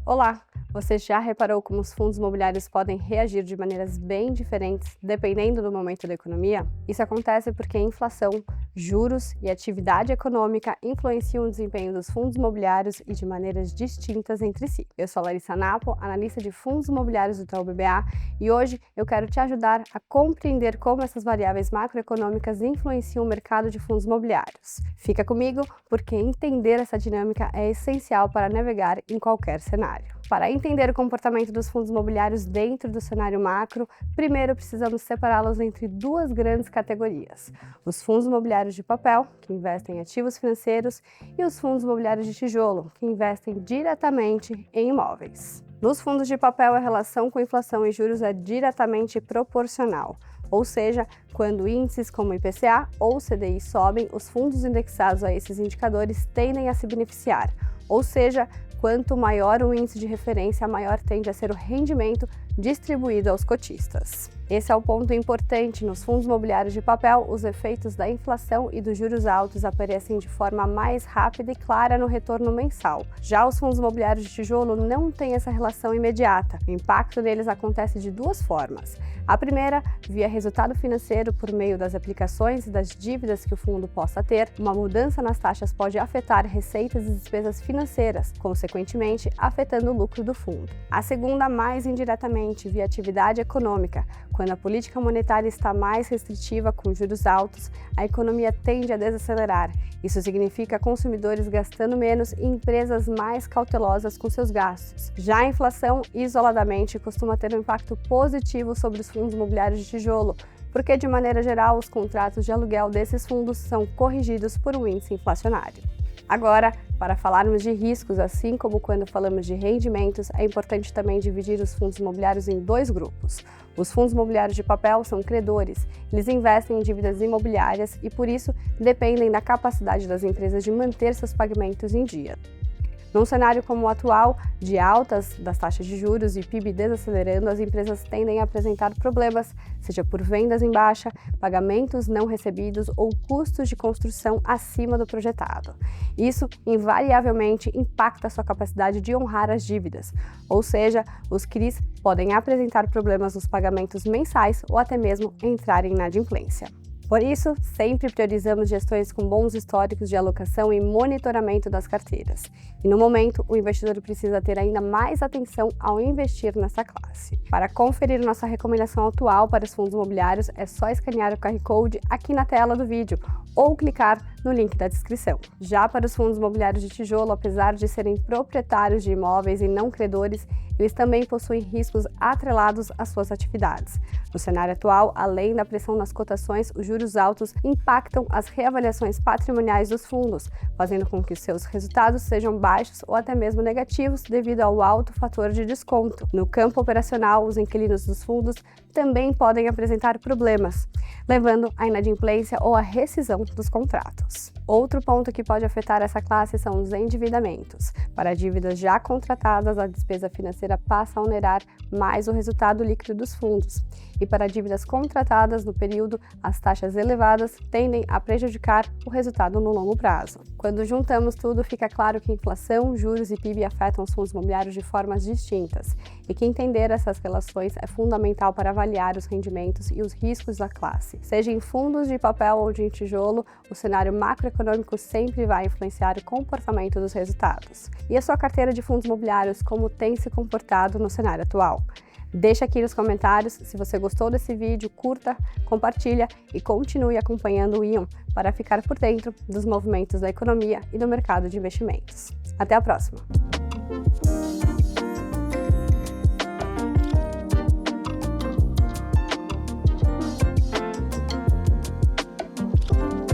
Olá! Você já reparou como os fundos imobiliários podem reagir de maneiras bem diferentes dependendo do momento da economia? Isso acontece porque a inflação, juros e atividade econômica influenciam o desempenho dos fundos imobiliários e de maneiras distintas entre si. Eu sou a Larissa Napo, analista de fundos imobiliários do Itaú BBA, e hoje eu quero te ajudar a compreender como essas variáveis macroeconômicas influenciam o mercado de fundos imobiliários. Fica comigo, porque entender essa dinâmica é essencial para navegar em qualquer cenário. Para entender o comportamento dos fundos imobiliários dentro do cenário macro, primeiro precisamos separá-los entre duas grandes categorias: os fundos imobiliários de papel, que investem em ativos financeiros, e os fundos imobiliários de tijolo, que investem diretamente em imóveis. Nos fundos de papel, a relação com inflação e juros é diretamente proporcional. Ou seja, quando índices como IPCA ou CDI sobem, os fundos indexados a esses indicadores tendem a se beneficiar. Ou seja, quanto maior o índice de referência, maior tende a ser o rendimento distribuído aos cotistas. Esse é o ponto importante. Nos fundos imobiliários de papel, os efeitos da inflação e dos juros altos aparecem de forma mais rápida e clara no retorno mensal. Já os fundos imobiliários de tijolo não têm essa relação imediata. O impacto deles acontece de duas formas. A primeira, via resultado financeiro por meio das aplicações e das dívidas que o fundo possa ter. Uma mudança nas taxas pode afetar receitas e despesas financeiras, consequentemente afetando o lucro do fundo. A segunda, mais indiretamente, via atividade econômica. Quando a política monetária está mais restritiva com juros altos, a economia tende a desacelerar. Isso significa consumidores gastando menos e empresas mais cautelosas com seus gastos. Já a inflação, isoladamente, costuma ter um impacto positivo sobre os fundos imobiliários de tijolo, porque, de maneira geral, os contratos de aluguel desses fundos são corrigidos por um índice inflacionário. Agora, para falarmos de riscos, assim como quando falamos de rendimentos, é importante também dividir os fundos imobiliários em dois grupos. Os fundos imobiliários de papel são credores. Eles investem em dívidas imobiliárias e, por isso, dependem da capacidade das empresas de manter seus pagamentos em dia. Num cenário como o atual, de altas das taxas de juros e PIB desacelerando, as empresas tendem a apresentar problemas, seja por vendas em baixa, pagamentos não recebidos ou custos de construção acima do projetado. Isso, invariavelmente, impacta a sua capacidade de honrar as dívidas, ou seja, os CRIs podem apresentar problemas nos pagamentos mensais ou até mesmo entrar em inadimplência. Por isso, sempre priorizamos gestões com bons históricos de alocação e monitoramento das carteiras. E no momento, o investidor precisa ter ainda mais atenção ao investir nessa classe. Para conferir nossa recomendação atual para os fundos imobiliários, é só escanear o QR Code aqui na tela do vídeo ou clicar no link da descrição. Já para os fundos imobiliários de tijolo, apesar de serem proprietários de imóveis e não credores, eles também possuem riscos atrelados às suas atividades. No cenário atual, além da pressão nas cotações, os juros altos impactam as reavaliações patrimoniais dos fundos, fazendo com que os seus resultados sejam baixos ou até mesmo negativos devido ao alto fator de desconto. No campo operacional, os inquilinos dos fundos também podem apresentar problemas, levando à inadimplência ou à rescisão dos contratos. Outro ponto que pode afetar essa classe são os endividamentos. Para dívidas já contratadas, a despesa financeira passa a onerar mais o resultado líquido dos fundos. E para dívidas contratadas no período, as taxas elevadas tendem a prejudicar o resultado no longo prazo. Quando juntamos tudo, fica claro que inflação, juros e PIB afetam os fundos imobiliários de formas distintas, e que entender essas relações é fundamental para avaliar os rendimentos e os riscos da classe. Seja em fundos de papel ou de tijolo, o cenário macroeconômico sempre vai influenciar o comportamento dos resultados. E a sua carteira de fundos imobiliários, como tem se comportado no cenário atual? Deixa aqui nos comentários. Se você gostou desse vídeo, curta, compartilha e continue acompanhando o Ion para ficar por dentro dos movimentos da economia e do mercado de investimentos. Até a próxima!